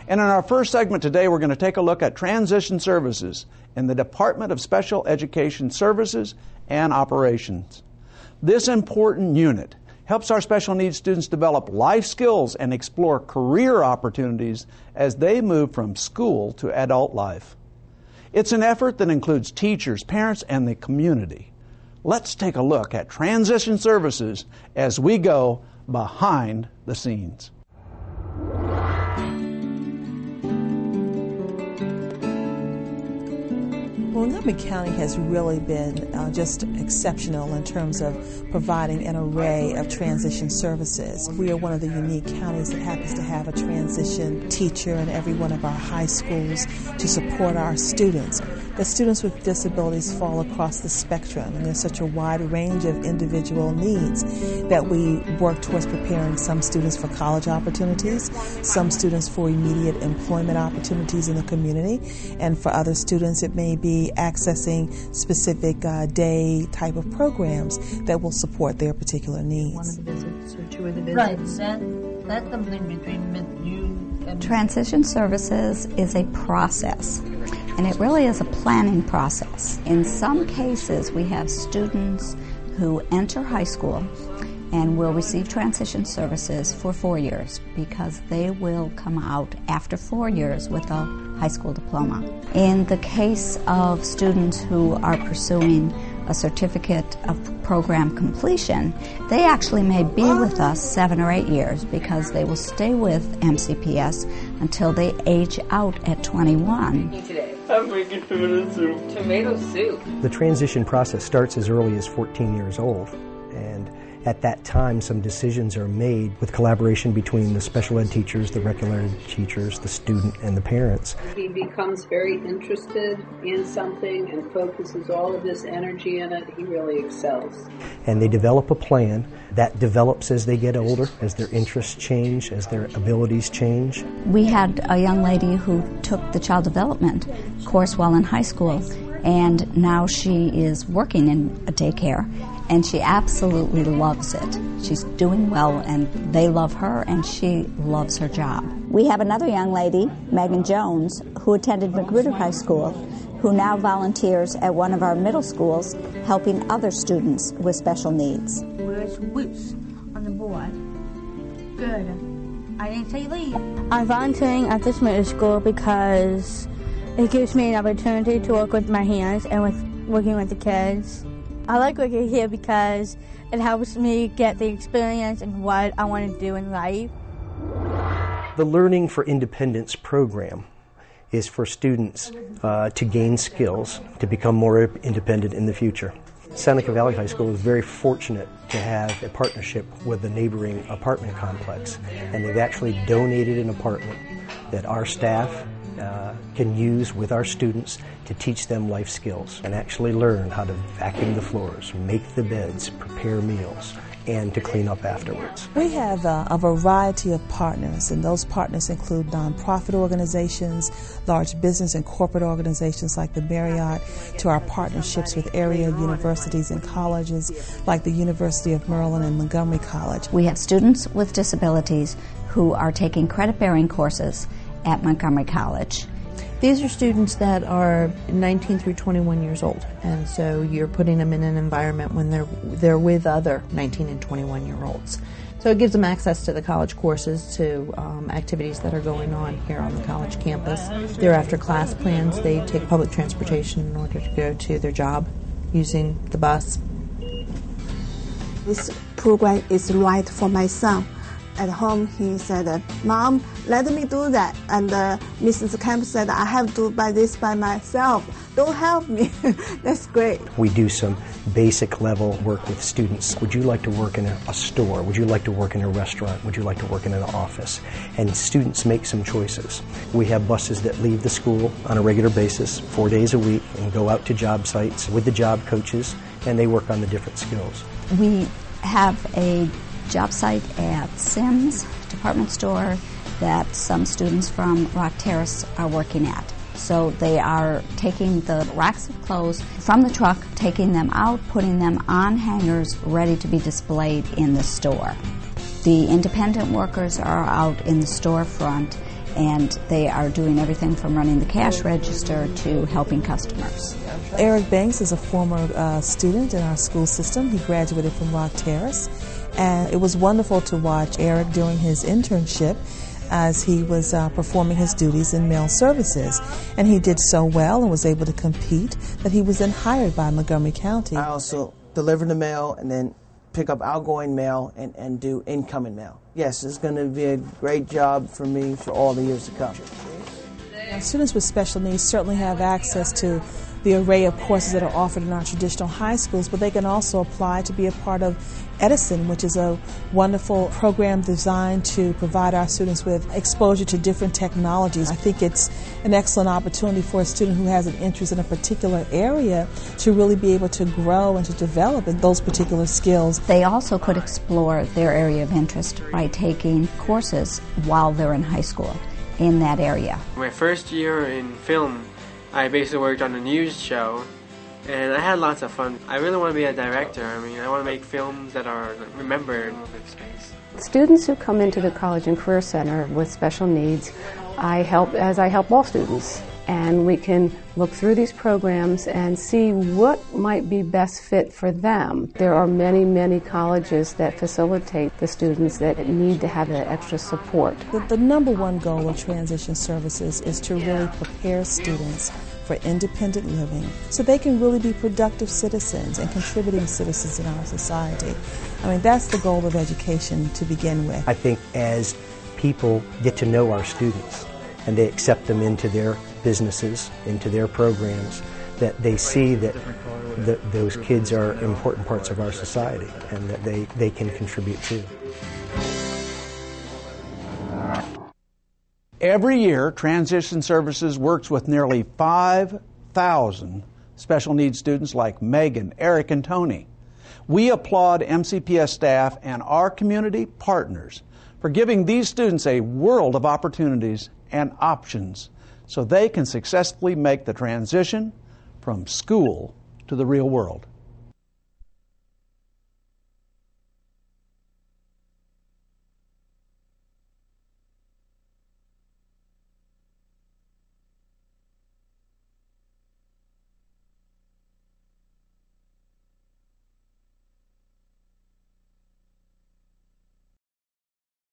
And in our first segment today, we're going to take a look at transition services in the Department of Special Education Services and Operations. This important unit helps our special needs students develop life skills and explore career opportunities as they move from school to adult life. It's an effort that includes teachers, parents, and the community. Let's take a look at transition services as we go behind the scenes. Montgomery County has really been just exceptional in terms of providing an array of transition services. We are one of the unique counties that happens to have a transition teacher in every one of our high schools to support our students. The students with disabilities fall across the spectrum, and there's such a wide range of individual needs that we work towards preparing some students for college opportunities, some students for immediate employment opportunities in the community, and for other students it may be accessing specific day type of programs that will support their particular needs. One of the visits or two of the visits. Right, that's something between you and... Transition services is a process, and it really is a planning process. In some cases, we have students who enter high school and will receive transition services for 4 years because they will come out after 4 years with a high school diploma. In the case of students who are pursuing a certificate of program completion, they actually may be with us 7 or 8 years because they will stay with MCPS until they age out at 21. Today. I'm making tomato soup. Tomato soup? The transition process starts as early as 14 years old, and at that time, some decisions are made with collaboration between the special ed teachers, the regular ed teachers, the student, and the parents. He becomes very interested in something and focuses all of this energy in it. He really excels. And they develop a plan that develops as they get older, as their interests change, as their abilities change. We had a young lady who took the child development course while in high school, and now she is working in a daycare. And she absolutely loves it. She's doing well, and they love her, and she loves her job. We have another young lady, Megan Jones, who attended Magruder High School, who now volunteers at one of our middle schools, helping other students with special needs. Where's Whoops on the board? Good. I didn't say leave. I'm volunteering at this middle school because it gives me an opportunity to work with my hands and with working with the kids. I like working here because it helps me get the experience and what I want to do in life. The Learning for Independence program is for students to gain skills to become more independent in the future. Seneca Valley High School is very fortunate to have a partnership with the neighboring apartment complex, and they've actually donated an apartment that our staff can use with our students to teach them life skills and actually learn how to vacuum the floors, make the beds, prepare meals, and to clean up afterwards. We have a variety of partners, and those partners include nonprofit organizations, large business and corporate organizations like the Marriott, to our partnerships with area universities and colleges like the University of Maryland and Montgomery College. We have students with disabilities who are taking credit-bearing courses at Montgomery College. These are students that are 19 through 21 years old, and so you're putting them in an environment when they're with other 19 and 21-year-olds. So it gives them access to the college courses, to activities that are going on here on the college campus. Their after-class plans, they take public transportation in order to go to their job using the bus. This program is right for my son. At home, he said, "Mom, let me do that." And Mrs. Kemp said, "I have to do this by myself. Don't help me." That's great. We do some basic level work with students. Would you like to work in a store? Would you like to work in a restaurant? Would you like to work in an office? And students make some choices. We have buses that leave the school on a regular basis, 4 days a week, and go out to job sites with the job coaches, and they work on the different skills. We have a job site at Sims department store that some students from Rock Terrace are working at. So they are taking the racks of clothes from the truck, taking them out, putting them on hangers ready to be displayed in the store. The independent workers are out in the storefront, and they are doing everything from running the cash register to helping customers. Eric Banks is a former student in our school system. He graduated from Rock Terrace, and it was wonderful to watch Eric during his internship as he was performing his duties in mail services. And he did so well and was able to compete that he was then hired by Montgomery County. I also deliver the mail and then pick up outgoing mail and do incoming mail. Yes, it's going to be a great job for me for all the years to come. Students with special needs certainly have access to the array of courses that are offered in our traditional high schools, but they can also apply to be a part of Edison, which is a wonderful program designed to provide our students with exposure to different technologies. I think it's an excellent opportunity for a student who has an interest in a particular area to really be able to grow and to develop in those particular skills. They also could explore their area of interest by taking courses while they're in high school in that area. My first year in film, I basically worked on a news show, and I had lots of fun. I really want to be a director. I mean, I want to make films that are remembered with space. Students who come into the College and Career Center with special needs, I help all students. And we can look through these programs and see what might be best fit for them. There are many, many colleges that facilitate the students that need to have that extra support. The number one goal of transition services is to really prepare students for independent living so they can really be productive citizens and contributing citizens in our society. I mean, that's the goal of education to begin with. I think as people get to know our students and they accept them into their businesses, into their programs, that they see that those kids are important parts of our society and that they can contribute too. Every year, Transition Services works with nearly 5,000 special needs students like Megan, Eric, and Tony. We applaud MCPS staff and our community partners for giving these students a world of opportunities and options so they can successfully make the transition from school to the real world.